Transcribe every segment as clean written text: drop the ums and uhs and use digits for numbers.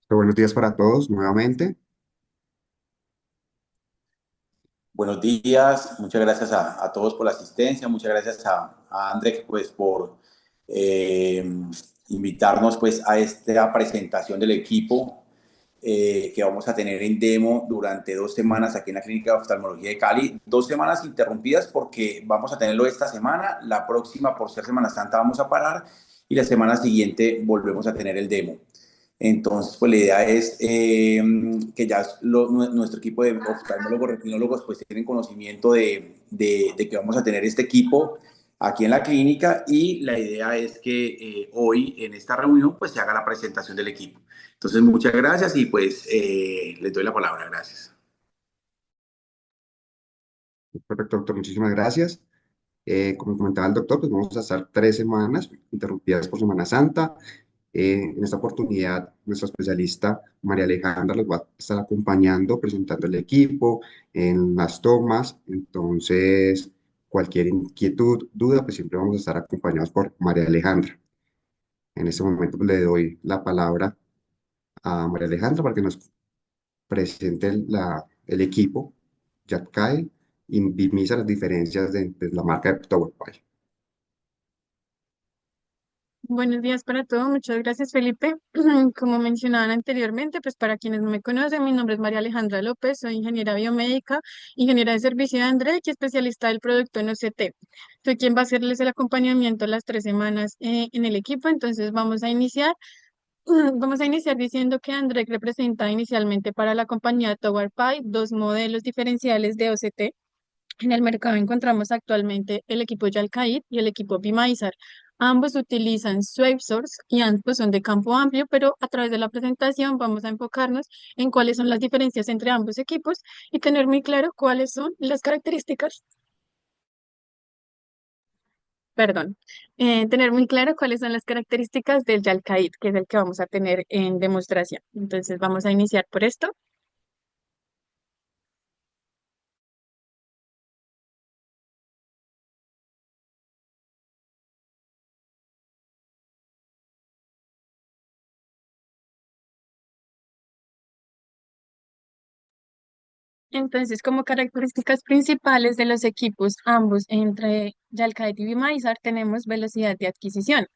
Buenos días para todos nuevamente. Buenos días, muchas gracias a todos por la asistencia, muchas gracias a André pues, por eh, invitarnos pues, a esta presentación del equipo que vamos a tener en demo durante 2 semanas aquí en la Clínica de Oftalmología de Cali. 2 semanas interrumpidas porque vamos a tenerlo esta semana, la próxima por ser Semana Santa vamos a parar y la semana siguiente volvemos a tener el demo. Entonces, pues la idea es que ya nuestro equipo de oftalmólogos, retinólogos, pues tienen conocimiento de que vamos a tener este equipo aquí en la clínica y la idea es que hoy en esta reunión pues se haga la presentación del equipo. Entonces, muchas gracias y pues les doy la palabra. Gracias. Perfecto, doctor, muchísimas gracias. Como comentaba el doctor, pues vamos a estar 3 semanas interrumpidas por Semana Santa. En esta oportunidad, nuestra especialista María Alejandra los va a estar acompañando, presentando el equipo en las tomas. Entonces, cualquier inquietud, duda, pues siempre vamos a estar acompañados por María Alejandra. En este momento, pues, le doy la palabra a María Alejandra para que nos presente el equipo, Jackay, y minimiza las diferencias de la marca de TowerPay. Buenos días para todos, muchas gracias Felipe. Como mencionaban anteriormente, pues para quienes no me conocen, mi nombre es María Alejandra López, soy ingeniera biomédica, ingeniera de servicio de André y especialista del producto en OCT. Soy quien va a hacerles el acompañamiento las 3 semanas en el equipo, entonces vamos a iniciar. Vamos a iniciar diciendo que André representa inicialmente para la compañía TowerPay dos modelos diferenciales de OCT. En el mercado encontramos actualmente el equipo Yalcaid y el equipo Bimaiser. Ambos utilizan SwaveSource y ambos son de campo amplio, pero a través de la presentación vamos a enfocarnos en cuáles son las diferencias entre ambos equipos y tener muy claro cuáles son las características, perdón, tener muy claro cuáles son las características del Yalcaid, que es el que vamos a tener en demostración. Entonces vamos a iniciar por esto. Entonces, como características principales de los equipos, ambos entre Yalcaid y Bimaiser, tenemos velocidad de adquisición.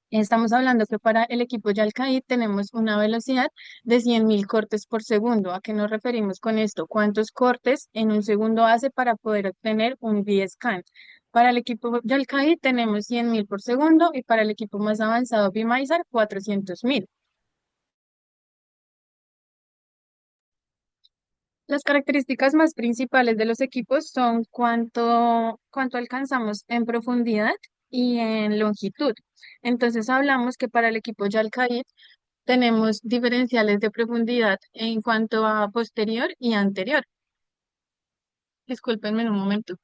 Estamos hablando que para el equipo Yalcaid tenemos una velocidad de 100.000 cortes por segundo. ¿A qué nos referimos con esto? ¿Cuántos cortes en un segundo hace para poder obtener un V-scan? Para el equipo Yalcaid tenemos 100.000 por segundo y para el equipo más avanzado Bimaiser 400.000. Las características más principales de los equipos son cuánto alcanzamos en profundidad y en longitud. Entonces hablamos que para el equipo Yalcaid tenemos diferenciales de profundidad en cuanto a posterior y anterior. Discúlpenme un momento.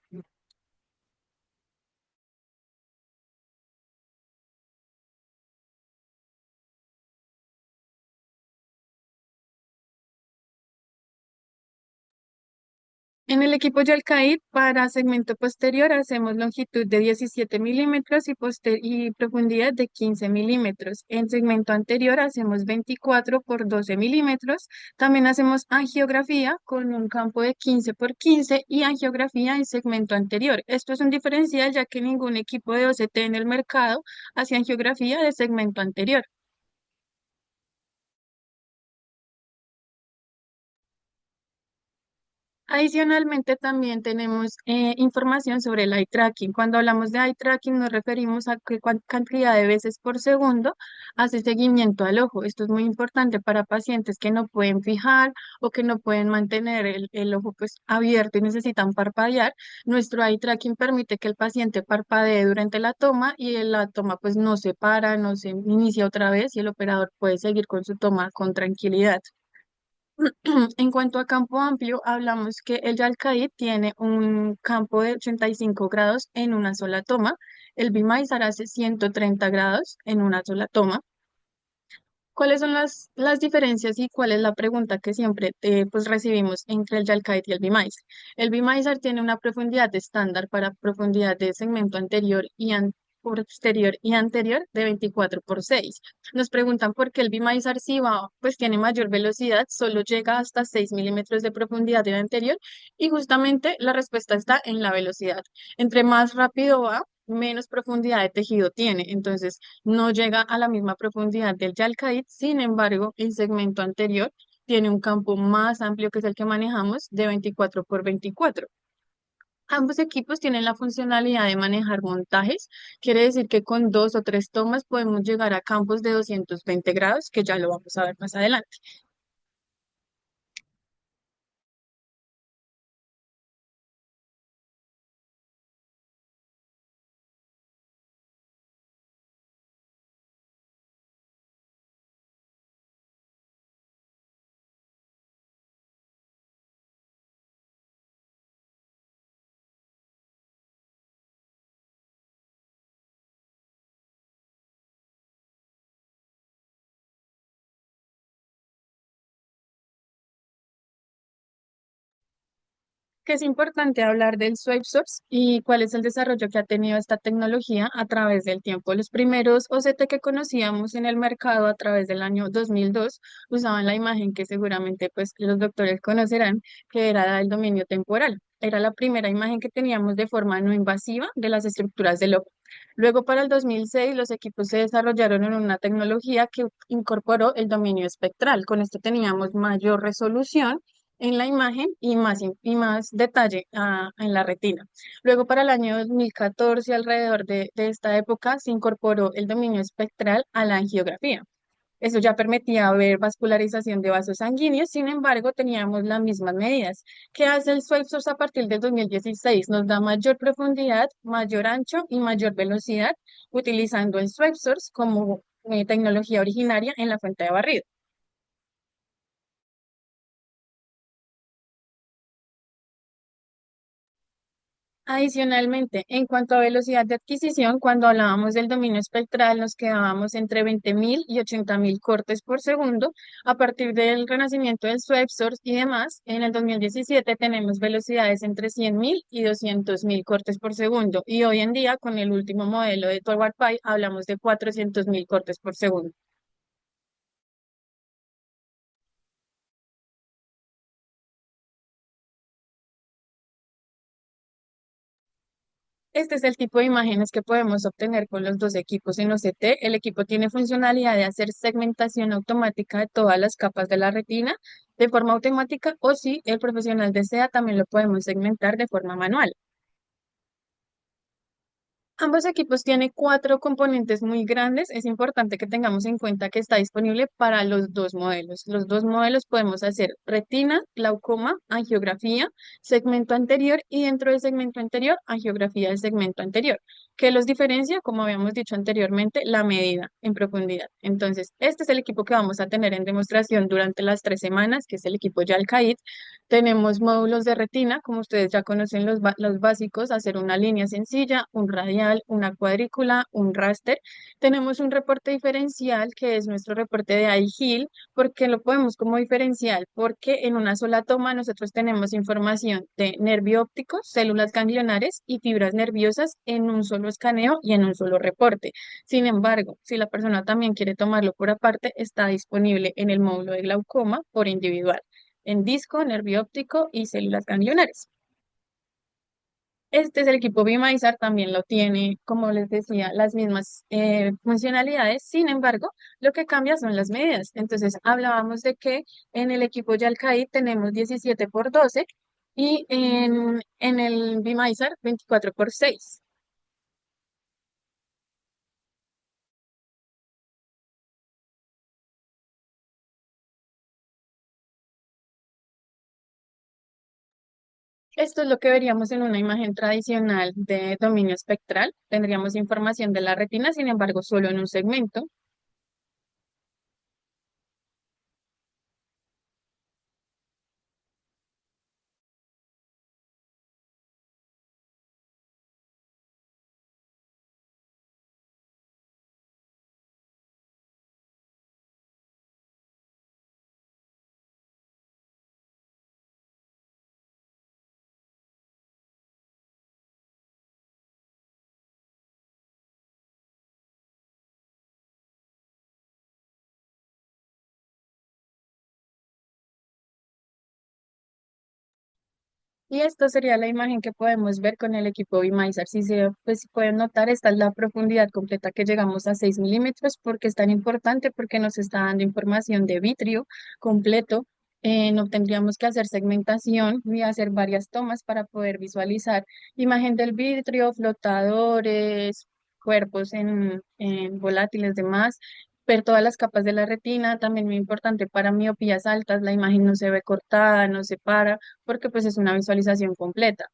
En el equipo Yalcaid, para segmento posterior hacemos longitud de 17 milímetros y profundidad de 15 milímetros. En segmento anterior hacemos 24 por 12 milímetros. También hacemos angiografía con un campo de 15 por 15 y angiografía en segmento anterior. Esto es un diferencial ya que ningún equipo de OCT en el mercado hace angiografía de segmento anterior. Adicionalmente, también tenemos información sobre el eye tracking. Cuando hablamos de eye tracking, nos referimos a qué cantidad de veces por segundo hace seguimiento al ojo. Esto es muy importante para pacientes que no pueden fijar o que no pueden mantener el ojo pues, abierto y necesitan parpadear. Nuestro eye tracking permite que el paciente parpadee durante la toma y la toma pues, no se para, no se inicia otra vez y el operador puede seguir con su toma con tranquilidad. En cuanto a campo amplio, hablamos que el Yalcaid tiene un campo de 85 grados en una sola toma. El Bimaiser hace 130 grados en una sola toma. ¿Cuáles son las diferencias y cuál es la pregunta que siempre pues recibimos entre el Yalcaid y el Bimaiser? El Bimaiser tiene una profundidad estándar para profundidad de segmento anterior posterior y anterior de 24/6. Nos preguntan por qué el Bimazar si va, pues tiene mayor velocidad, solo llega hasta 6 milímetros de profundidad del anterior y justamente la respuesta está en la velocidad. Entre más rápido va, menos profundidad de tejido tiene, entonces no llega a la misma profundidad del Yalcaid, sin embargo, el segmento anterior tiene un campo más amplio que es el que manejamos de 24/24. Ambos equipos tienen la funcionalidad de manejar montajes, quiere decir que con 2 o 3 tomas podemos llegar a campos de 220 grados, que ya lo vamos a ver más adelante. Que es importante hablar del Swipe Source y cuál es el desarrollo que ha tenido esta tecnología a través del tiempo. Los primeros OCT que conocíamos en el mercado a través del año 2002 usaban la imagen que seguramente pues los doctores conocerán, que era el dominio temporal. Era la primera imagen que teníamos de forma no invasiva de las estructuras del ojo. Luego, para el 2006, los equipos se desarrollaron en una tecnología que incorporó el dominio espectral. Con esto teníamos mayor resolución en la imagen y más detalle en la retina. Luego, para el año 2014, alrededor de esta época, se incorporó el dominio espectral a la angiografía. Eso ya permitía ver vascularización de vasos sanguíneos, sin embargo, teníamos las mismas medidas. ¿Qué hace el Swipe Source a partir del 2016? Nos da mayor profundidad, mayor ancho y mayor velocidad, utilizando el Swipe Source como tecnología originaria en la fuente de barrido. Adicionalmente, en cuanto a velocidad de adquisición, cuando hablábamos del dominio espectral, nos quedábamos entre 20.000 y 80.000 cortes por segundo. A partir del renacimiento del Web Source y demás, en el 2017 tenemos velocidades entre 100.000 y 200.000 cortes por segundo. Y hoy en día, con el último modelo de Toward Pi, hablamos de 400.000 cortes por segundo. Este es el tipo de imágenes que podemos obtener con los dos equipos en OCT. El equipo tiene funcionalidad de hacer segmentación automática de todas las capas de la retina de forma automática o si el profesional desea, también lo podemos segmentar de forma manual. Ambos equipos tienen 4 componentes muy grandes. Es importante que tengamos en cuenta que está disponible para los dos modelos. Los dos modelos podemos hacer retina, glaucoma, angiografía, segmento anterior y dentro del segmento anterior, angiografía del segmento anterior. ¿Qué los diferencia? Como habíamos dicho anteriormente, la medida en profundidad. Entonces, este es el equipo que vamos a tener en demostración durante las 3 semanas, que es el equipo Yalcaid. Tenemos módulos de retina, como ustedes ya conocen los básicos, hacer una línea sencilla, un radial, una cuadrícula, un raster. Tenemos un reporte diferencial que es nuestro reporte de eye-heal. ¿Por qué lo podemos como diferencial? Porque en una sola toma nosotros tenemos información de nervio óptico, células ganglionares y fibras nerviosas en un solo escaneo y en un solo reporte. Sin embargo, si la persona también quiere tomarlo por aparte, está disponible en el módulo de glaucoma por individual en disco, nervio óptico y células ganglionares. Este es el equipo Bimazar, también lo tiene, como les decía, las mismas funcionalidades. Sin embargo, lo que cambia son las medidas. Entonces, hablábamos de que en el equipo Yalcaid tenemos 17/12 y en el Bimazar 24/6. Esto es lo que veríamos en una imagen tradicional de dominio espectral. Tendríamos información de la retina, sin embargo, solo en un segmento. Y esto sería la imagen que podemos ver con el equipo VMizer. Si se, pues, si pueden notar, esta es la profundidad completa que llegamos a 6 milímetros. ¿Porque es tan importante? Porque nos está dando información de vitrio completo. No tendríamos que hacer segmentación ni hacer varias tomas para poder visualizar imagen del vitrio, flotadores, cuerpos en volátiles, demás, ver todas las capas de la retina. También muy importante para miopías altas, la imagen no se ve cortada, no se para, porque pues es una visualización completa.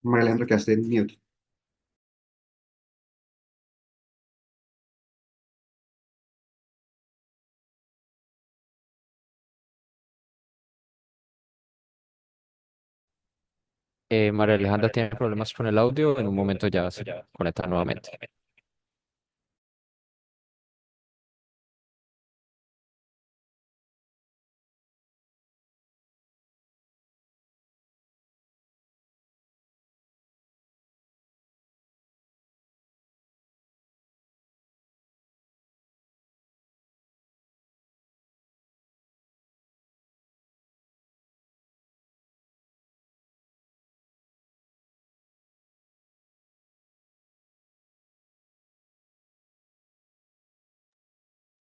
María Alejandra, quedaste en mute. María Alejandra tiene problemas con el audio. En un momento ya se conecta nuevamente.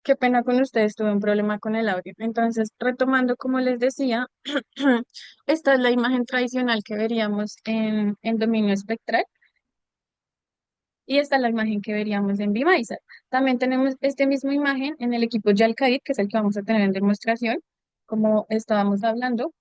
Qué pena con ustedes, tuve un problema con el audio. Entonces, retomando, como les decía, esta es la imagen tradicional que veríamos en dominio espectral y esta es la imagen que veríamos en VMizer. También tenemos esta misma imagen en el equipo Yalcaid, que es el que vamos a tener en demostración, como estábamos hablando.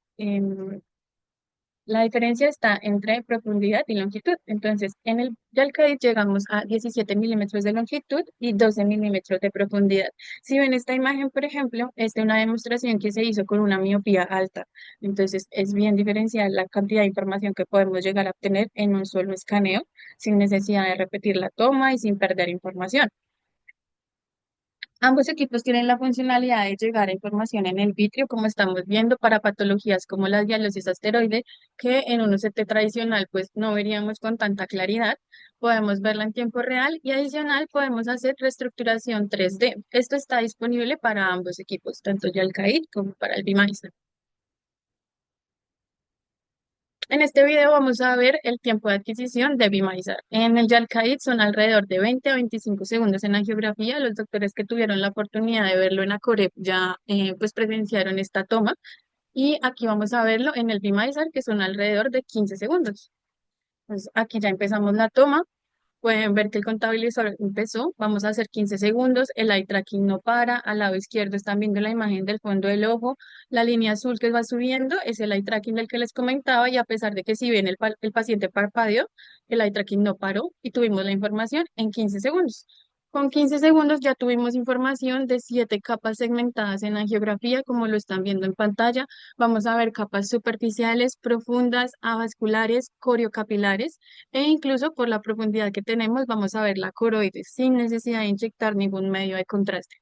La diferencia está entre profundidad y longitud. Entonces, en el Yalcadit llegamos a 17 milímetros de longitud y 12 milímetros de profundidad. Si ven esta imagen, por ejemplo, es de una demostración que se hizo con una miopía alta. Entonces, es bien diferencial la cantidad de información que podemos llegar a obtener en un solo escaneo, sin necesidad de repetir la toma y sin perder información. Ambos equipos tienen la funcionalidad de llegar a información en el vitrio, como estamos viendo, para patologías como la diálisis asteroide, que en un UCT tradicional pues no veríamos con tanta claridad. Podemos verla en tiempo real y adicional podemos hacer reestructuración 3D. Esto está disponible para ambos equipos, tanto Yalcaid como para el VMeister. En este video vamos a ver el tiempo de adquisición de VMizer. En el Yalcaid son alrededor de 20 a 25 segundos en la geografía. Los doctores que tuvieron la oportunidad de verlo en Acorep ya pues presenciaron esta toma. Y aquí vamos a verlo en el VMizer, que son alrededor de 15 segundos. Entonces aquí ya empezamos la toma. Pueden ver que el contabilizador empezó. Vamos a hacer 15 segundos. El eye tracking no para. Al lado izquierdo están viendo la imagen del fondo del ojo. La línea azul que va subiendo es el eye tracking del que les comentaba. Y a pesar de que si bien el paciente parpadeó, el eye tracking no paró y tuvimos la información en 15 segundos. Con 15 segundos ya tuvimos información de 7 capas segmentadas en angiografía, como lo están viendo en pantalla. Vamos a ver capas superficiales, profundas, avasculares, coriocapilares e incluso por la profundidad que tenemos vamos a ver la coroides sin necesidad de inyectar ningún medio de contraste.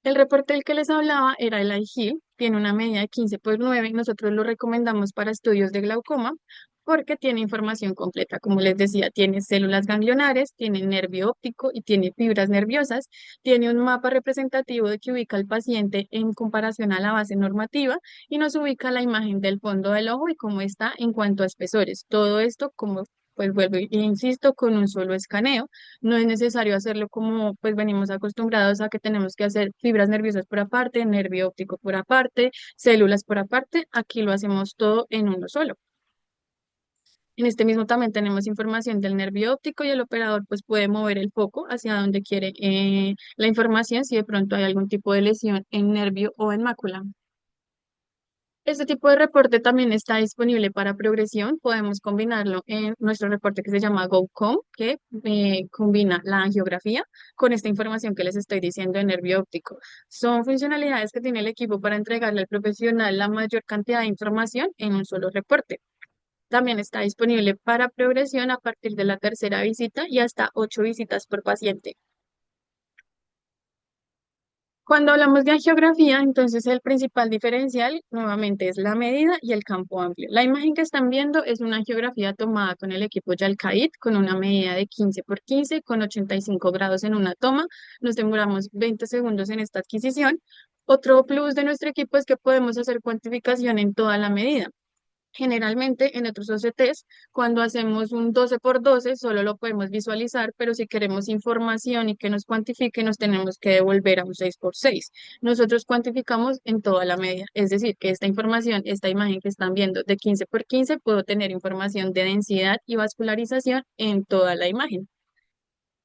El reporte del que les hablaba era el IGIL, tiene una medida de 15 por 9. Nosotros lo recomendamos para estudios de glaucoma porque tiene información completa. Como les decía, tiene células ganglionares, tiene nervio óptico y tiene fibras nerviosas. Tiene un mapa representativo de que ubica al paciente en comparación a la base normativa y nos ubica la imagen del fondo del ojo y cómo está en cuanto a espesores. Todo esto, como pues vuelvo e insisto, con un solo escaneo. No es necesario hacerlo como pues venimos acostumbrados a que tenemos que hacer fibras nerviosas por aparte, nervio óptico por aparte, células por aparte. Aquí lo hacemos todo en uno solo. En este mismo también tenemos información del nervio óptico y el operador pues puede mover el foco hacia donde quiere la información si de pronto hay algún tipo de lesión en nervio o en mácula. Este tipo de reporte también está disponible para progresión. Podemos combinarlo en nuestro reporte que se llama GoCom, que combina la angiografía con esta información que les estoy diciendo de nervio óptico. Son funcionalidades que tiene el equipo para entregarle al profesional la mayor cantidad de información en un solo reporte. También está disponible para progresión a partir de la tercera visita y hasta 8 visitas por paciente. Cuando hablamos de angiografía, entonces el principal diferencial nuevamente es la medida y el campo amplio. La imagen que están viendo es una angiografía tomada con el equipo Yalcaid con una medida de 15 por 15 con 85 grados en una toma. Nos demoramos 20 segundos en esta adquisición. Otro plus de nuestro equipo es que podemos hacer cuantificación en toda la medida. Generalmente en otros OCTs, cuando hacemos un 12 por 12, solo lo podemos visualizar, pero si queremos información y que nos cuantifique, nos tenemos que devolver a un 6 por 6. Nosotros cuantificamos en toda la media, es decir, que esta información, esta imagen que están viendo de 15 por 15, puedo tener información de densidad y vascularización en toda la imagen.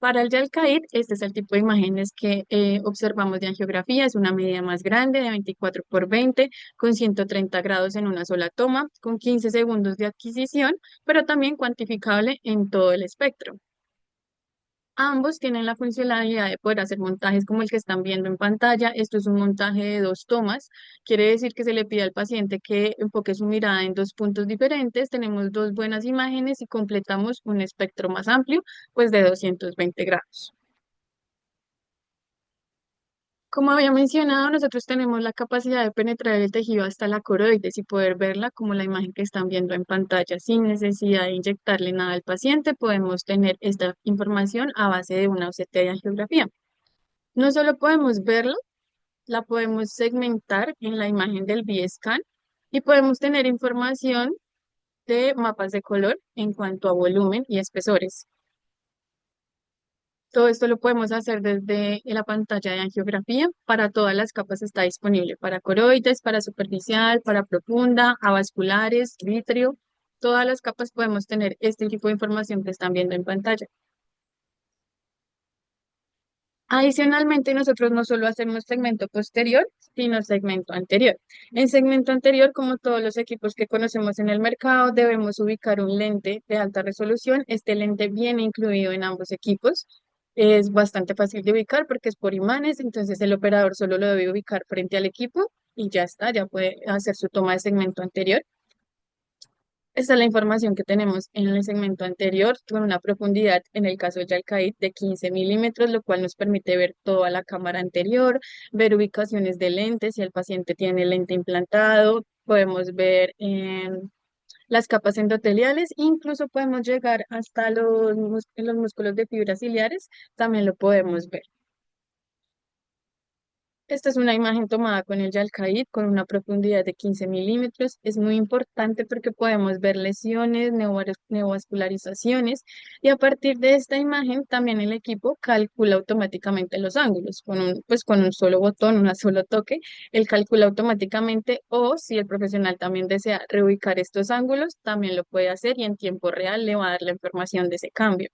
Para el Yalcaid, este es el tipo de imágenes que observamos de angiografía. Es una medida más grande de 24 por 20 con 130 grados en una sola toma, con 15 segundos de adquisición, pero también cuantificable en todo el espectro. Ambos tienen la funcionalidad de poder hacer montajes como el que están viendo en pantalla. Esto es un montaje de 2 tomas. Quiere decir que se le pide al paciente que enfoque su mirada en 2 puntos diferentes. Tenemos 2 buenas imágenes y completamos un espectro más amplio, pues de 220 grados. Como había mencionado, nosotros tenemos la capacidad de penetrar el tejido hasta la coroides y poder verla como la imagen que están viendo en pantalla sin necesidad de inyectarle nada al paciente. Podemos tener esta información a base de una OCT de angiografía. No solo podemos verla, la podemos segmentar en la imagen del B-scan y podemos tener información de mapas de color en cuanto a volumen y espesores. Todo esto lo podemos hacer desde la pantalla de angiografía. Para todas las capas está disponible, para coroides, para superficial, para profunda, avasculares, vítreo. Todas las capas podemos tener este tipo de información que están viendo en pantalla. Adicionalmente, nosotros no solo hacemos segmento posterior, sino segmento anterior. En segmento anterior, como todos los equipos que conocemos en el mercado, debemos ubicar un lente de alta resolución. Este lente viene incluido en ambos equipos. Es bastante fácil de ubicar porque es por imanes, entonces el operador solo lo debe ubicar frente al equipo y ya está, ya puede hacer su toma de segmento anterior. Esta es la información que tenemos en el segmento anterior, con una profundidad, en el caso de Yalcaid, de 15 milímetros, lo cual nos permite ver toda la cámara anterior, ver ubicaciones de lentes, si el paciente tiene lente implantado, podemos ver las capas endoteliales, incluso podemos llegar hasta los músculos de fibras ciliares, también lo podemos ver. Esta es una imagen tomada con el Yalcaid con una profundidad de 15 milímetros. Es muy importante porque podemos ver lesiones, neovascularizaciones y a partir de esta imagen también el equipo calcula automáticamente los ángulos pues con un solo botón, un solo toque. Él calcula automáticamente o si el profesional también desea reubicar estos ángulos, también lo puede hacer y en tiempo real le va a dar la información de ese cambio.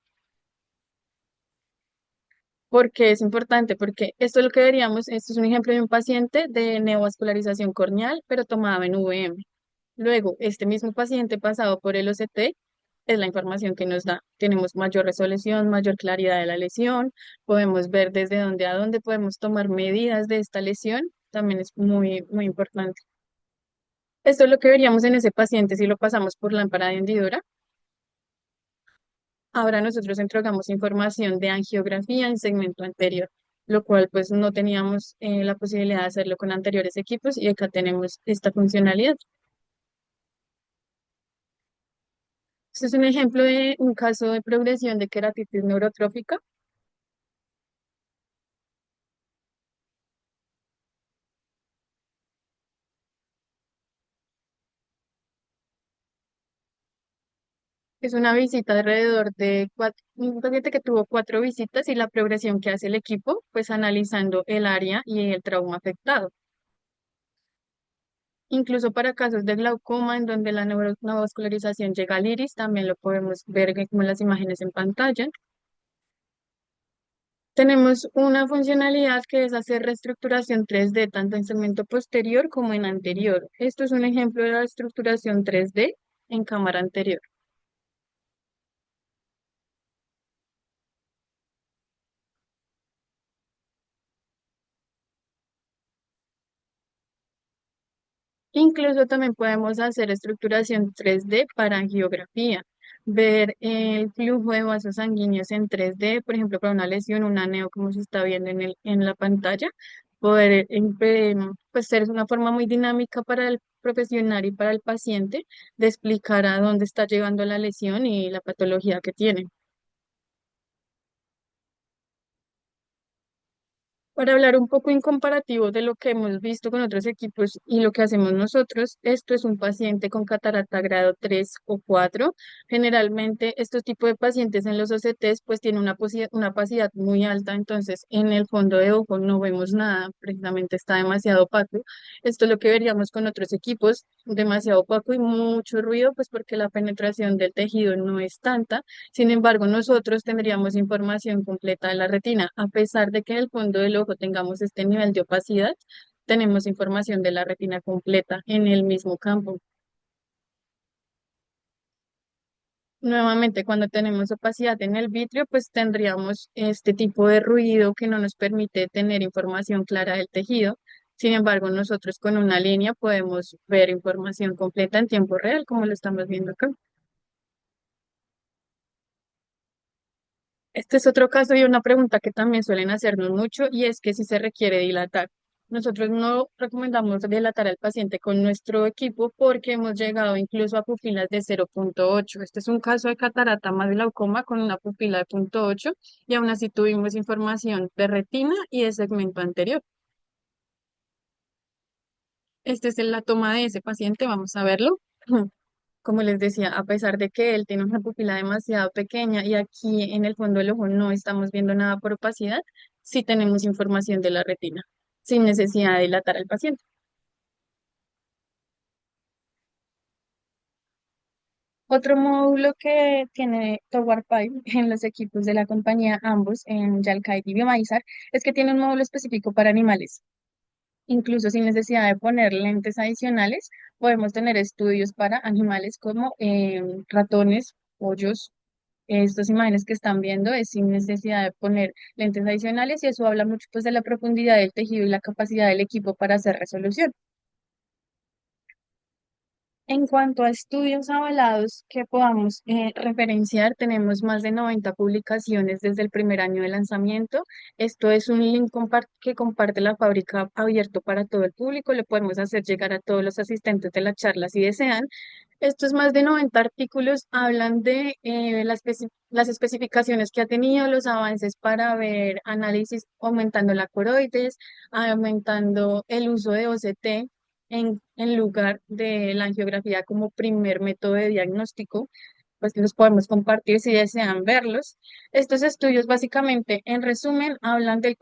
Porque es importante, porque esto es lo que veríamos, esto es un ejemplo de un paciente de neovascularización corneal, pero tomado en VM. Luego, este mismo paciente pasado por el OCT es la información que nos da. Tenemos mayor resolución, mayor claridad de la lesión, podemos ver desde dónde a dónde podemos tomar medidas de esta lesión, también es muy, muy importante. Esto es lo que veríamos en ese paciente si lo pasamos por lámpara de hendidura. Ahora nosotros entregamos información de angiografía en segmento anterior, lo cual pues no teníamos la posibilidad de hacerlo con anteriores equipos y acá tenemos esta funcionalidad. Este es un ejemplo de un caso de progresión de queratitis neurotrófica. Es una visita alrededor de un paciente que tuvo 4 visitas y la progresión que hace el equipo, pues analizando el área y el trauma afectado. Incluso para casos de glaucoma en donde la neovascularización llega al iris, también lo podemos ver como en las imágenes en pantalla. Tenemos una funcionalidad que es hacer reestructuración 3D tanto en segmento posterior como en anterior. Esto es un ejemplo de la estructuración 3D en cámara anterior. Incluso también podemos hacer estructuración 3D para angiografía, ver el flujo de vasos sanguíneos en 3D, por ejemplo, para una lesión, un aneo, como se está viendo en la pantalla, poder pues ser una forma muy dinámica para el profesional y para el paciente de explicar a dónde está llegando la lesión y la patología que tiene. Para hablar un poco en comparativo de lo que hemos visto con otros equipos y lo que hacemos nosotros, esto es un paciente con catarata grado 3 o 4. Generalmente estos tipos de pacientes en los OCTs pues tienen una opacidad muy alta, entonces en el fondo de ojo no vemos nada, precisamente está demasiado opaco. Esto es lo que veríamos con otros equipos, demasiado opaco y mucho ruido, pues porque la penetración del tejido no es tanta. Sin embargo, nosotros tendríamos información completa de la retina. A pesar de que en el fondo del ojo tengamos este nivel de opacidad, tenemos información de la retina completa en el mismo campo. Nuevamente, cuando tenemos opacidad en el vitrio, pues tendríamos este tipo de ruido que no nos permite tener información clara del tejido. Sin embargo, nosotros con una línea podemos ver información completa en tiempo real, como lo estamos viendo acá. Este es otro caso y una pregunta que también suelen hacernos mucho y es que si se requiere dilatar. Nosotros no recomendamos dilatar al paciente con nuestro equipo porque hemos llegado incluso a pupilas de 0,8. Este es un caso de catarata más glaucoma con una pupila de 0,8 y aún así tuvimos información de retina y de segmento anterior. Esta es la toma de ese paciente, vamos a verlo. Como les decía, a pesar de que él tiene una pupila demasiado pequeña y aquí en el fondo del ojo no estamos viendo nada por opacidad, sí tenemos información de la retina, sin necesidad de dilatar al paciente. Otro módulo que tiene Towar Pipe en los equipos de la compañía ambos, en Yalkai y Biomaizar, es que tiene un módulo específico para animales. Incluso sin necesidad de poner lentes adicionales, podemos tener estudios para animales como ratones, pollos. Estas imágenes que están viendo es sin necesidad de poner lentes adicionales y eso habla mucho pues de la profundidad del tejido y la capacidad del equipo para hacer resolución. En cuanto a estudios avalados que podamos referenciar, tenemos más de 90 publicaciones desde el primer año de lanzamiento. Esto es un link que comparte la fábrica abierto para todo el público. Lo podemos hacer llegar a todos los asistentes de la charla si desean. Estos más de 90 artículos hablan de las especificaciones que ha tenido, los avances para ver análisis aumentando la coroides, aumentando el uso de OCT en lugar de la angiografía como primer método de diagnóstico, pues los podemos compartir si desean verlos. Estos estudios básicamente, en resumen, hablan del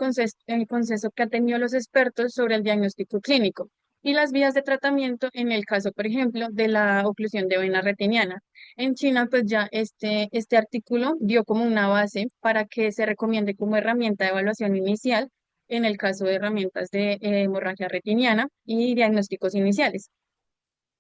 el consenso que han tenido los expertos sobre el diagnóstico clínico y las vías de tratamiento en el caso, por ejemplo, de la oclusión de vena retiniana. En China, pues ya este artículo dio como una base para que se recomiende como herramienta de evaluación inicial en el caso de herramientas de hemorragia retiniana y diagnósticos iniciales.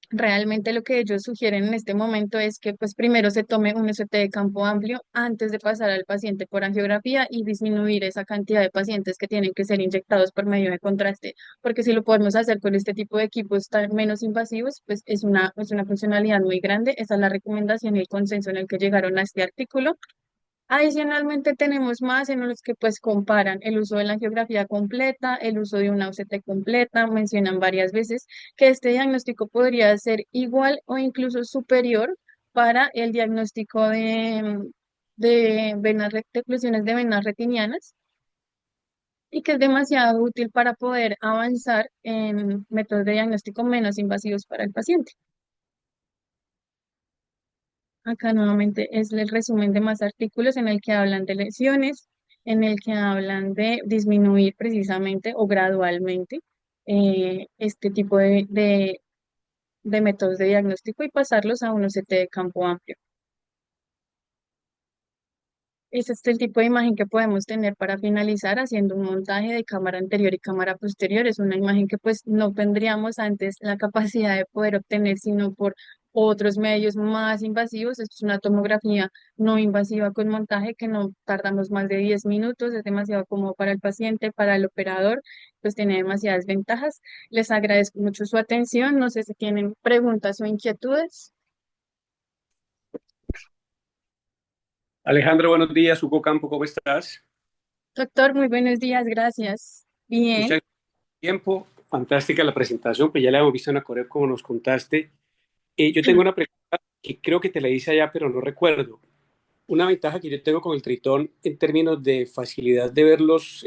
Realmente lo que ellos sugieren en este momento es que pues primero se tome un ST de campo amplio antes de pasar al paciente por angiografía y disminuir esa cantidad de pacientes que tienen que ser inyectados por medio de contraste, porque si lo podemos hacer con este tipo de equipos tan menos invasivos, pues es una funcionalidad muy grande. Esa es la recomendación y el consenso en el que llegaron a este artículo. Adicionalmente tenemos más en los que pues comparan el uso de la angiografía completa, el uso de una UCT completa, mencionan varias veces que este diagnóstico podría ser igual o incluso superior para el diagnóstico de de oclusiones de venas retinianas y que es demasiado útil para poder avanzar en métodos de diagnóstico menos invasivos para el paciente. Acá nuevamente es el resumen de más artículos en el que hablan de lesiones, en el que hablan de disminuir precisamente o gradualmente este tipo de métodos de diagnóstico y pasarlos a un OCT de campo amplio. Ese es el tipo de imagen que podemos tener para finalizar haciendo un montaje de cámara anterior y cámara posterior. Es una imagen que pues no tendríamos antes la capacidad de poder obtener, sino por otros medios más invasivos. Esto es una tomografía no invasiva con montaje que no tardamos más de 10 minutos. Es demasiado cómodo para el paciente, para el operador, pues tiene demasiadas ventajas. Les agradezco mucho su atención. No sé si tienen preguntas o inquietudes. Alejandro, buenos días. Hugo Campo, ¿cómo estás? Doctor, muy buenos días, gracias. Bien. Muchas gracias por tu tiempo. Fantástica la presentación, pues ya la hemos visto en la Corep como nos contaste. Yo tengo una pregunta que creo que te la hice allá, pero no recuerdo. Una ventaja que yo tengo con el Tritón en términos de facilidad de ver los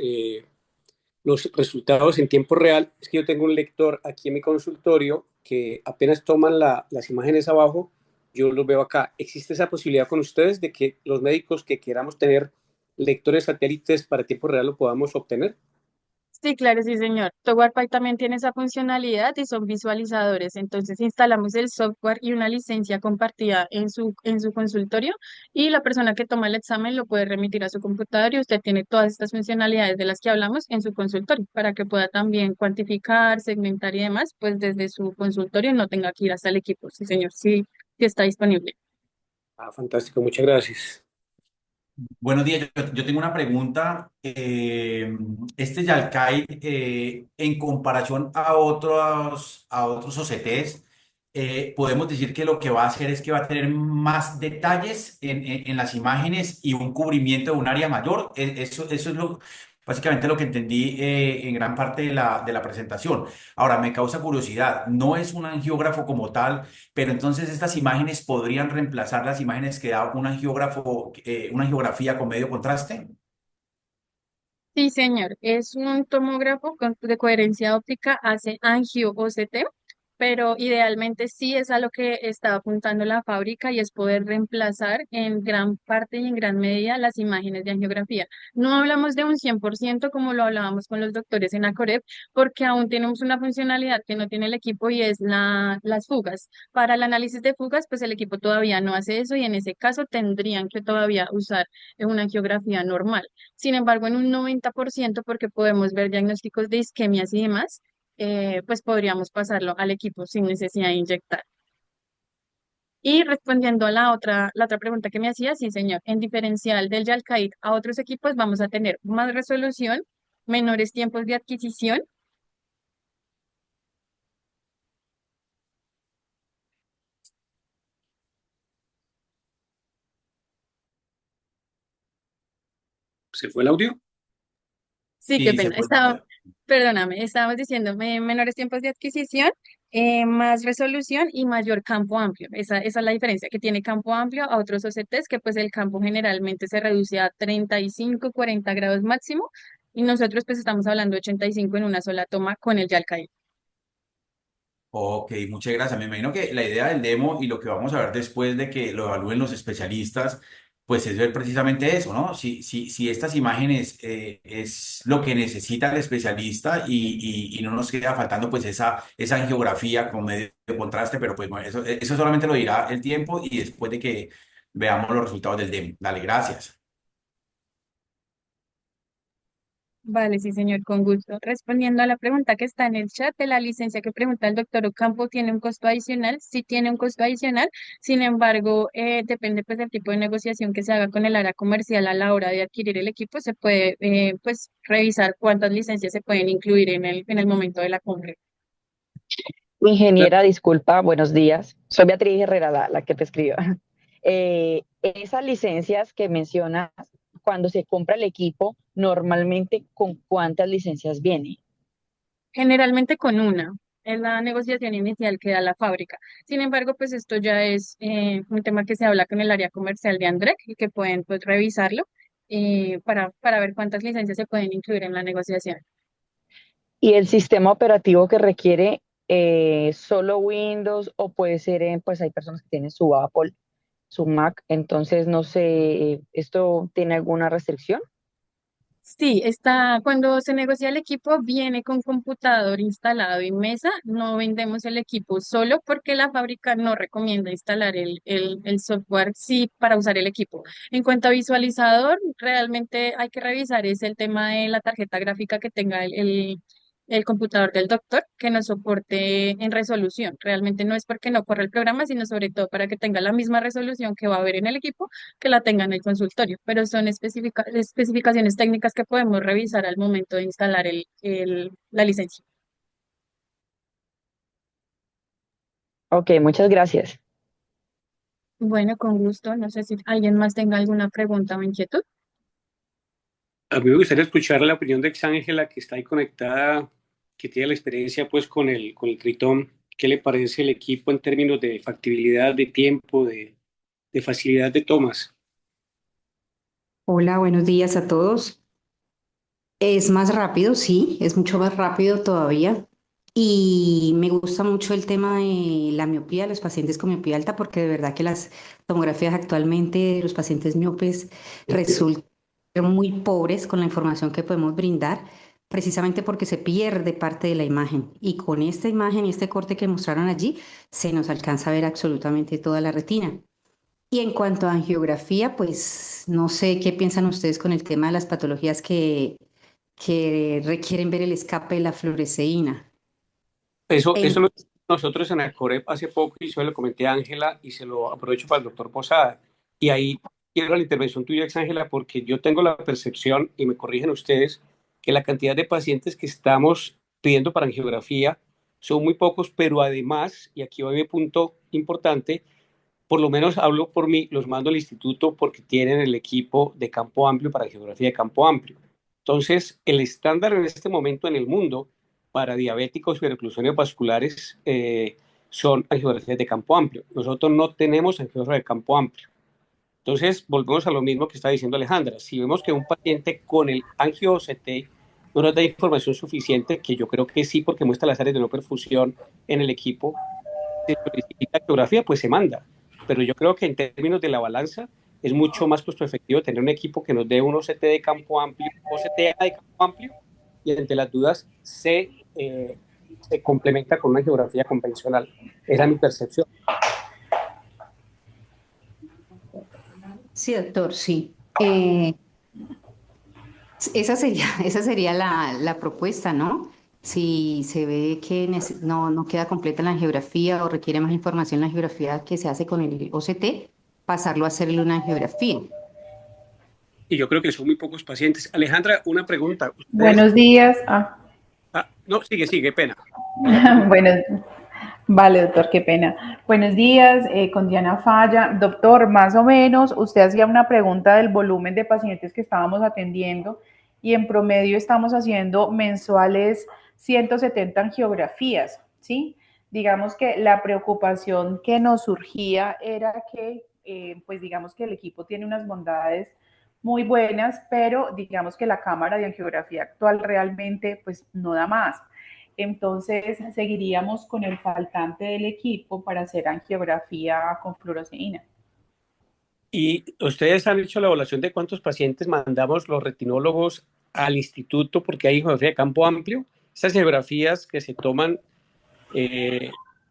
resultados en tiempo real es que yo tengo un lector aquí en mi consultorio que apenas toman las imágenes abajo, yo los veo acá. ¿Existe esa posibilidad con ustedes de que los médicos que queramos tener lectores satélites para tiempo real lo podamos obtener? Sí, claro, sí, señor. TowerPi también tiene esa funcionalidad y son visualizadores. Entonces instalamos el software y una licencia compartida en su consultorio y la persona que toma el examen lo puede remitir a su computador y usted tiene todas estas funcionalidades de las que hablamos en su consultorio para que pueda también cuantificar, segmentar y demás, pues desde su consultorio no tenga que ir hasta el equipo. Sí, señor, sí, sí está disponible. Ah, fantástico, muchas gracias. Buenos días, yo tengo una pregunta. Este Yalkai, en comparación a otros OCTs, podemos decir que lo que va a hacer es que va a tener más detalles en las imágenes y un cubrimiento de un área mayor. Eso es básicamente lo que entendí en gran parte de de la presentación. Ahora, me causa curiosidad, no es un angiógrafo como tal, pero entonces estas imágenes podrían reemplazar las imágenes que da un angiógrafo, una angiografía con medio contraste. Sí, señor, es un tomógrafo de coherencia óptica, hace angio OCT, pero idealmente sí es a lo que está apuntando la fábrica y es poder reemplazar en gran parte y en gran medida las imágenes de angiografía. No hablamos de un 100% como lo hablábamos con los doctores en Acorep, porque aún tenemos una funcionalidad que no tiene el equipo y es las fugas. Para el análisis de fugas, pues el equipo todavía no hace eso y en ese caso tendrían que todavía usar una angiografía normal. Sin embargo, en un 90%, porque podemos ver diagnósticos de isquemias y demás, pues podríamos pasarlo al equipo sin necesidad de inyectar. Y respondiendo a la otra pregunta que me hacía, sí, señor, en diferencial del Yalcaid a otros equipos vamos a tener más resolución, menores tiempos de adquisición. ¿Se fue el audio? Sí, qué Sí, se pena. fue el audio. Perdóname, estábamos diciendo menores tiempos de adquisición, más resolución y mayor campo amplio. Esa es la diferencia, que tiene campo amplio a otros OCTs, que pues el campo generalmente se reduce a 35, 40 grados máximo, y nosotros pues estamos hablando de 85 en una sola toma con el Yalkai. Ok, muchas gracias. Me imagino que la idea del demo y lo que vamos a ver después de que lo evalúen los especialistas, pues es ver precisamente eso, ¿no? Si estas imágenes es lo que necesita el especialista y no nos queda faltando pues esa angiografía con medio de contraste, pero pues bueno, eso solamente lo dirá el tiempo y después de que veamos los resultados del demo. Dale, gracias. Vale, sí, señor, con gusto. Respondiendo a la pregunta que está en el chat de la licencia que pregunta el doctor Ocampo, ¿tiene un costo adicional? Sí tiene un costo adicional, sin embargo, depende pues del tipo de negociación que se haga con el área comercial a la hora de adquirir el equipo, se puede pues revisar cuántas licencias se pueden incluir en el momento de la compra. Ingeniera, disculpa, buenos días. Soy Beatriz Herrera, la que te escribió. Esas licencias que mencionas, cuando se compra el equipo, normalmente ¿con cuántas licencias viene? Generalmente con una. Es la negociación inicial que da la fábrica. Sin embargo, pues esto ya es un tema que se habla con el área comercial de Andrec y que pueden pues revisarlo para ver cuántas licencias se pueden incluir en la negociación. ¿Y el sistema operativo que requiere solo Windows o puede ser, pues hay personas que tienen su Apple, su Mac, entonces no sé, ¿esto tiene alguna restricción? Sí, está, cuando se negocia el equipo, viene con computador instalado y mesa. No vendemos el equipo solo porque la fábrica no recomienda instalar el software sí para usar el equipo. En cuanto a visualizador, realmente hay que revisar es el tema de la tarjeta gráfica que tenga el computador del doctor, que nos soporte en resolución. Realmente no es porque no corre el programa, sino sobre todo para que tenga la misma resolución que va a haber en el equipo que la tenga en el consultorio, pero son especificaciones técnicas que podemos revisar al momento de instalar la licencia. Ok, muchas gracias. Bueno, con gusto. No sé si alguien más tenga alguna pregunta o inquietud. A mí me gustaría escuchar la opinión de Exángela, que está ahí conectada, que tiene la experiencia pues con el Tritón. ¿Qué le parece el equipo en términos de factibilidad, de tiempo, de facilidad de tomas? Hola, buenos días a todos. Es más rápido, sí, es mucho más rápido todavía. Y me gusta mucho el tema de la miopía, los pacientes con miopía alta, porque de verdad que las tomografías actualmente de los pacientes miopes resultan muy pobres con la información que podemos brindar, precisamente porque se pierde parte de la imagen. Y con esta imagen y este corte que mostraron allí, se nos alcanza a ver absolutamente toda la retina. Y en cuanto a angiografía, pues no sé qué piensan ustedes con el tema de las patologías que requieren ver el escape de la fluoresceína. Eso En- lo nosotros en Acorep hace poco y yo le comenté a Ángela y se lo aprovecho para el doctor Posada. Y ahí quiero la intervención tuya, Ángela, porque yo tengo la percepción, y me corrigen ustedes, que la cantidad de pacientes que estamos pidiendo para angiografía son muy pocos, pero además, y aquí va mi punto importante, por lo menos hablo por mí, los mando al instituto porque tienen el equipo de campo amplio para geografía de campo amplio. Entonces, el estándar en este momento en el mundo para diabéticos y reclusiones vasculares son angiografías de campo amplio. Nosotros no tenemos angiografía de campo amplio. Entonces, volvemos a lo mismo que está diciendo Alejandra. Si vemos que un paciente con el angio-OCT no nos da información suficiente, que yo creo que sí, porque muestra las áreas de no perfusión en el equipo, se solicita geografía, pues se manda. Pero yo creo que en términos de la balanza es mucho más costo efectivo tener un equipo que nos dé un OCT de campo amplio, OCTA de campo amplio, y ante las dudas se complementa con una geografía convencional. Esa es mi percepción. sí, doctor, sí. Esa sería la propuesta, ¿no? Si se ve que no queda completa la geografía o requiere más información en la geografía que se hace con el OCT, pasarlo a hacerle una geografía. Y yo creo que son muy pocos pacientes. Alejandra, una pregunta. ¿Ustedes? Buenos días. No, sigue, pena. Adelante. Bueno, vale, doctor, qué pena. Buenos días, con Diana Falla. Doctor, más o menos, usted hacía una pregunta del volumen de pacientes que estábamos atendiendo y en promedio estamos haciendo mensuales 170 angiografías, ¿sí? Digamos que la preocupación que nos surgía era que, pues digamos que el equipo tiene unas bondades muy buenas, pero digamos que la cámara de angiografía actual realmente pues no da más. Entonces seguiríamos con el faltante del equipo para hacer angiografía con fluoresceína. ¿Y ustedes han hecho la evaluación de cuántos pacientes mandamos los retinólogos al instituto? Porque hay geografía de campo amplio. Esas geografías que se toman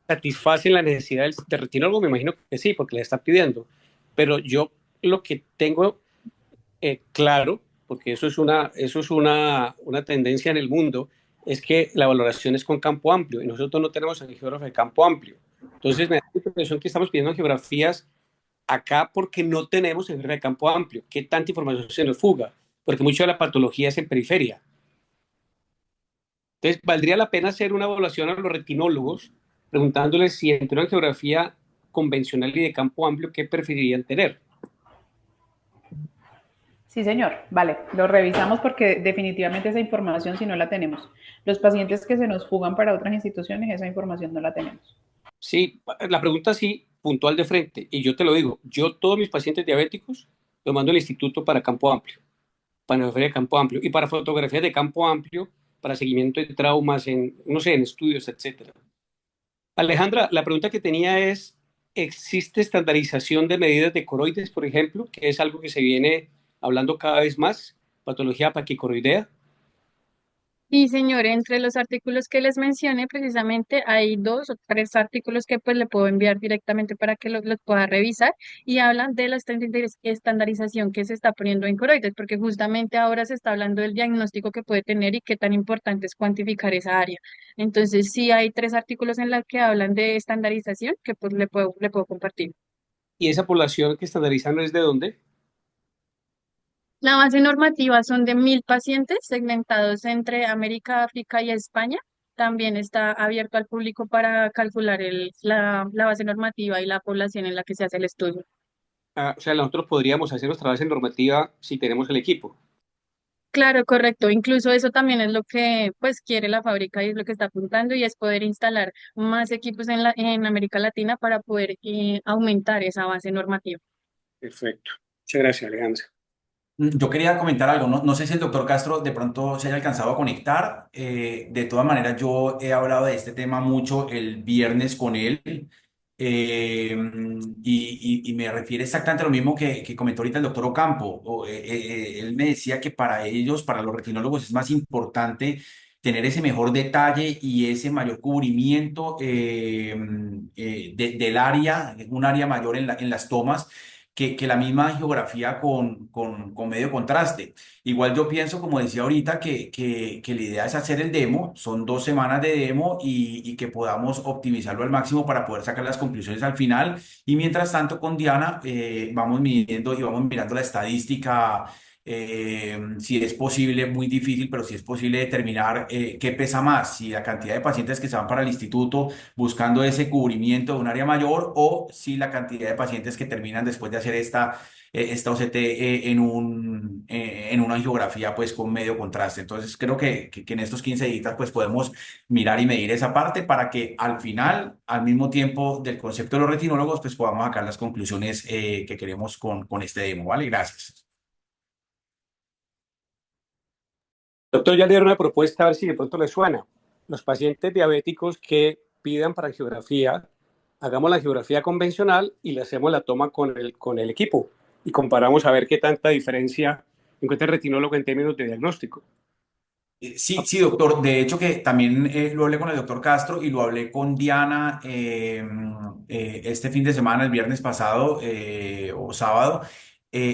satisfacen la necesidad del retinólogo, me imagino que sí, porque le está pidiendo. Pero yo lo que tengo claro, porque eso es una tendencia en el mundo, es que la valoración es con campo amplio y nosotros no tenemos geografía de campo amplio. Entonces me da la impresión que estamos pidiendo geografías acá porque no tenemos geografía de campo amplio. ¿Qué tanta información se nos fuga? Porque mucha de la patología es en periferia. Entonces, valdría la pena hacer una evaluación a los retinólogos preguntándoles si entre una geografía convencional y de campo amplio, ¿qué preferirían tener? Sí, señor. Vale, lo revisamos porque definitivamente esa información si no la tenemos. Los pacientes que se nos fugan para otras instituciones, esa información no la tenemos. Sí, la pregunta sí, puntual de frente, y yo te lo digo, yo todos mis pacientes diabéticos los mando al instituto para campo amplio, para fotografía de campo amplio, y para fotografías de campo amplio, para seguimiento de traumas, en, no sé, en estudios, etcétera. Alejandra, la pregunta que tenía es, ¿existe estandarización de medidas de coroides, por ejemplo, que es algo que se viene hablando cada vez más? patología paquicoroidea. Sí, señor, entre los artículos que les mencioné, precisamente hay 2 o 3 artículos que pues le puedo enviar directamente para que los pueda revisar y hablan de la estandarización que se está poniendo en coroides, porque justamente ahora se está hablando del diagnóstico que puede tener y qué tan importante es cuantificar esa área. Entonces, sí hay 3 artículos en los que hablan de estandarización que pues le puedo compartir. ¿Y esa población que estandarizan es de dónde? La base normativa son de 1.000 pacientes segmentados entre América, África y España. También está abierto al público para calcular la base normativa y la población en la que se hace el estudio. O sea, nosotros podríamos hacer nuestra base normativa si tenemos el equipo. Claro, correcto. Incluso eso también es lo que pues quiere la fábrica y es lo que está apuntando y es poder instalar más equipos en América Latina para poder aumentar esa base normativa. Perfecto. Muchas gracias, Alejandra. Yo quería comentar algo, no sé si el doctor Castro de pronto se haya alcanzado a conectar. De todas maneras, yo he hablado de este tema mucho el viernes con él, y me refiere exactamente a lo mismo que comentó ahorita el doctor Ocampo. Él me decía que para ellos, para los retinólogos, es más importante tener ese mejor detalle y ese mayor cubrimiento del área, un área mayor en las tomas que la misma geografía con medio contraste. Igual yo pienso, como decía ahorita, que la idea es hacer el demo, son 2 semanas de demo y que podamos optimizarlo al máximo para poder sacar las conclusiones al final. Y mientras tanto, con Diana, vamos midiendo y vamos mirando la estadística. Si es posible, muy difícil, pero si es posible determinar qué pesa más, si la cantidad de pacientes que se van para el instituto buscando ese cubrimiento de un área mayor o si la cantidad de pacientes que terminan después de hacer esta OCT en una angiografía pues con medio contraste. Entonces creo que en estos 15 días pues podemos mirar y medir esa parte para que al final, al mismo tiempo del concepto de los retinólogos, pues podamos sacar las conclusiones que queremos con este demo, ¿vale? Gracias. Doctor, ya le dieron una propuesta a ver si de pronto le suena. Los pacientes diabéticos que pidan para angiografía, hagamos la angiografía convencional y le hacemos la toma con el equipo y comparamos a ver qué tanta diferencia encuentra el retinólogo en términos de diagnóstico. Sí, doctor. De hecho, que también lo hablé con el doctor Castro y lo hablé con Diana este fin de semana, el viernes pasado o sábado,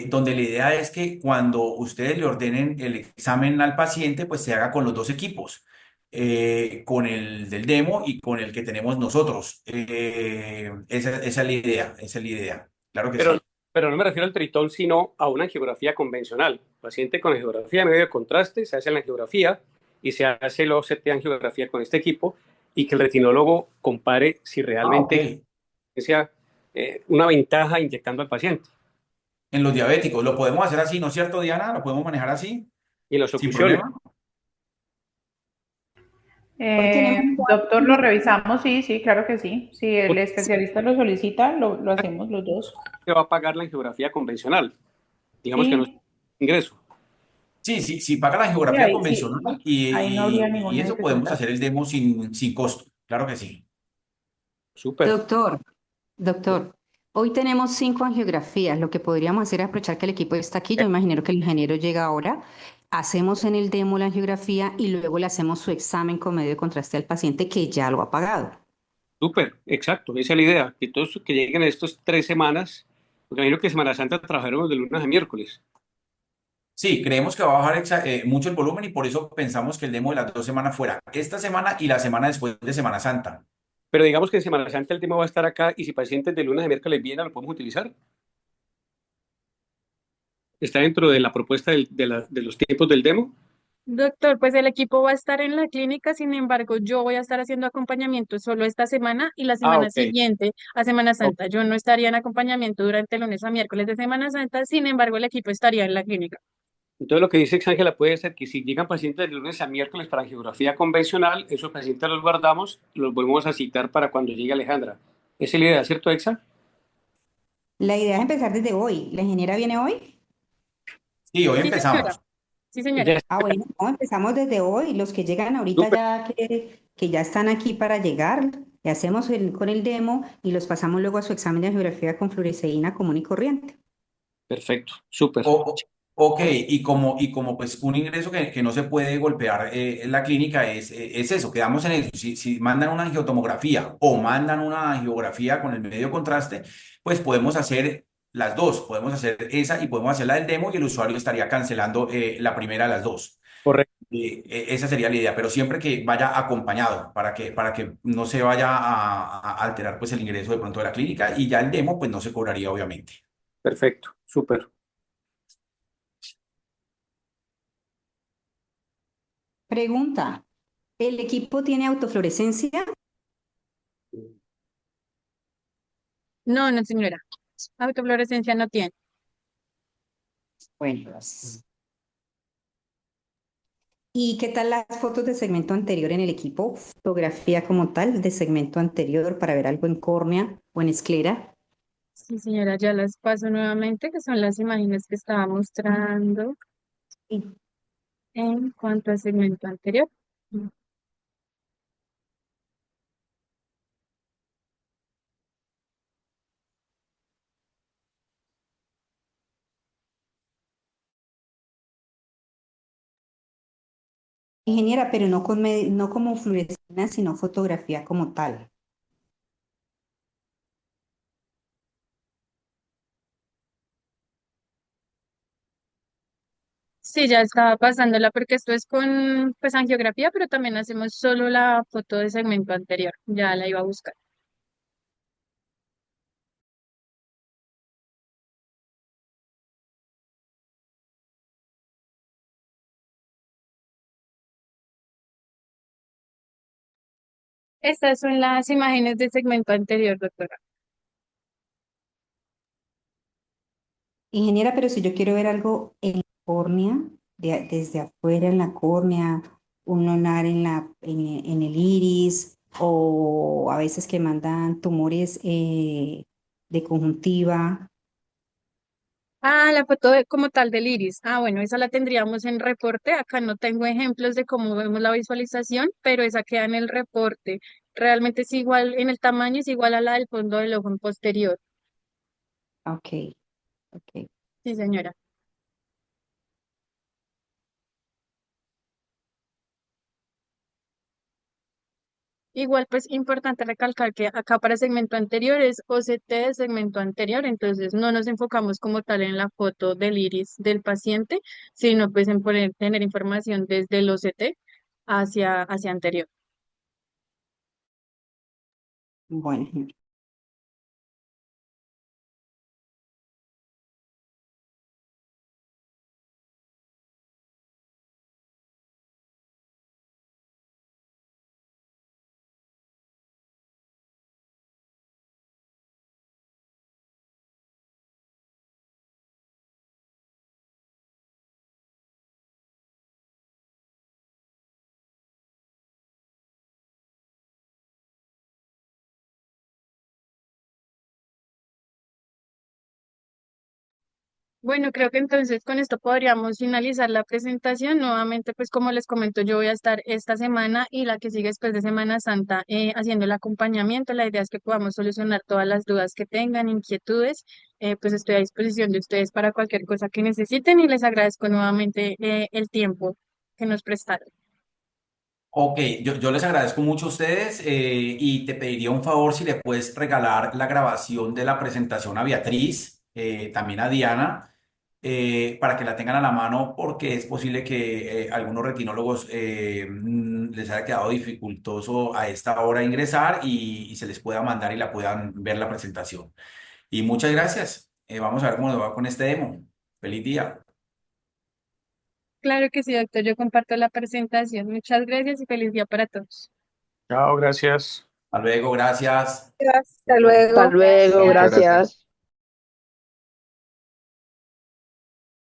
donde la idea es que cuando ustedes le ordenen el examen al paciente, pues se haga con los 2 equipos, con el del demo y con el que tenemos nosotros. Esa es la idea, esa es la idea. Claro que sí. Pero no me refiero al tritón, sino a una angiografía convencional. Paciente con angiografía medio de contraste, se hace la angiografía y se hace la OCT angiografía con este equipo y que el retinólogo compare si realmente sea una ventaja inyectando al paciente. En los diabéticos, lo podemos hacer así, ¿no es cierto, Diana? ¿Lo podemos manejar así? Y en los Sin oclusiones. problema. Doctor, ¿lo revisamos? Sí, claro que sí. Si el especialista lo solicita, lo hacemos los dos. Se va a pagar la angiografía convencional. Digamos Sí. que no es ingreso. Sí, paga la geografía ahí convencional sí. Ahí no habría ninguna y eso podemos dificultad. hacer el demo sin costo. Claro que sí. Súper. Doctor, hoy tenemos 5 angiografías. Lo que podríamos hacer es aprovechar que el equipo está aquí. Yo imagino que el ingeniero llega ahora. Hacemos en el demo la angiografía y luego le hacemos su examen con medio de contraste al paciente que ya lo ha pagado. Súper, exacto. Esa es la idea. Que todos que lleguen estas 3 semanas, porque imagino que Semana Santa trabajaremos de lunes a miércoles. Sí, creemos que va a bajar mucho el volumen y por eso pensamos que el demo de las 2 semanas fuera esta semana y la semana después de Semana Santa. Pero digamos que en Semana Santa el tema va a estar acá y si pacientes de lunes a miércoles vienen, ¿lo podemos utilizar? ¿Está dentro de la propuesta de los tiempos del demo? Doctor, pues el equipo va a estar en la clínica, sin embargo, yo voy a estar haciendo acompañamiento solo esta semana y la semana Ok. siguiente a Semana Santa. Yo no estaría en acompañamiento durante lunes a miércoles de Semana Santa, sin embargo, el equipo estaría en la clínica. Entonces lo que dice Ángela puede ser que si llegan pacientes de lunes a miércoles para angiografía convencional, esos pacientes los guardamos, los volvemos a citar para cuando llegue Alejandra. Esa es la idea, ¿cierto, Exa? La idea es empezar desde hoy. ¿La ingeniera viene hoy? Sí, hoy Sí, señora. empezamos. Sí, señora. Bueno, no, empezamos desde hoy. Los que llegan ahorita Súper. ya que ya están aquí para llegar, le hacemos con el demo y los pasamos luego a su examen de angiografía con fluoresceína común y corriente. Perfecto, súper. Ok, y como pues un ingreso que no se puede golpear en la clínica es eso, quedamos en eso. Si mandan una angiotomografía o mandan una angiografía con el medio contraste, pues podemos hacer las dos, podemos hacer esa y podemos hacer la del demo y el usuario estaría cancelando la primera de las dos. Correcto. Esa sería la idea, pero siempre que vaya acompañado para que no se vaya a alterar pues el ingreso de pronto de la clínica y ya el demo pues no se cobraría obviamente. Perfecto. Súper. Pregunta, ¿el equipo tiene autofluorescencia? No, no, señora. Autofluorescencia no tiene. Bueno, ¿y qué tal las fotos de segmento anterior en el equipo? Fotografía como tal de segmento anterior para ver algo en córnea o en esclera. Sí, señora, ya las paso nuevamente, que son las imágenes que estaba mostrando Y en cuanto al segmento anterior. ingeniera, pero no, no como fluorescencia, sino fotografía como tal. Sí, ya estaba pasándola porque esto es con pues angiografía, pero también hacemos solo la foto de segmento anterior. Ya la iba a buscar. Estas son las imágenes de segmento anterior, doctora. Ingeniera, pero si yo quiero ver algo en la córnea, desde afuera en la córnea, un lunar en el iris, o a veces que mandan tumores de conjuntiva. Ah, la foto como tal del iris. Ah, bueno, esa la tendríamos en reporte. Acá no tengo ejemplos de cómo vemos la visualización, pero esa queda en el reporte. Realmente es igual, en el tamaño es igual a la del fondo del ojo en posterior. Ok, ok. Sí, señora. Igual, pues importante recalcar que acá para segmento anterior es OCT de segmento anterior, entonces no nos enfocamos como tal en la foto del iris del paciente, sino pues en poder tener información desde el OCT hacia anterior. Bueno, ingeniera. Bueno, creo que entonces con esto podríamos finalizar la presentación. Nuevamente, pues como les comento, yo voy a estar esta semana y la que sigue después de Semana Santa haciendo el acompañamiento. La idea es que podamos solucionar todas las dudas que tengan, inquietudes. Pues estoy a disposición de ustedes para cualquier cosa que necesiten y les agradezco nuevamente el tiempo que nos prestaron. Ok, yo les agradezco mucho a ustedes y te pediría un favor si le puedes regalar la grabación de la presentación a Beatriz, también a Diana, para que la tengan a la mano porque es posible que algunos retinólogos les haya quedado dificultoso a esta hora ingresar y se les pueda mandar y la puedan ver la presentación. Y muchas gracias. Vamos a ver cómo nos va con este demo. Feliz día. Claro que sí, doctor. Yo comparto la presentación. Muchas gracias y feliz día para todos. Chao, gracias. Hasta luego, gracias. Hasta luego, Muchas gracias. gracias.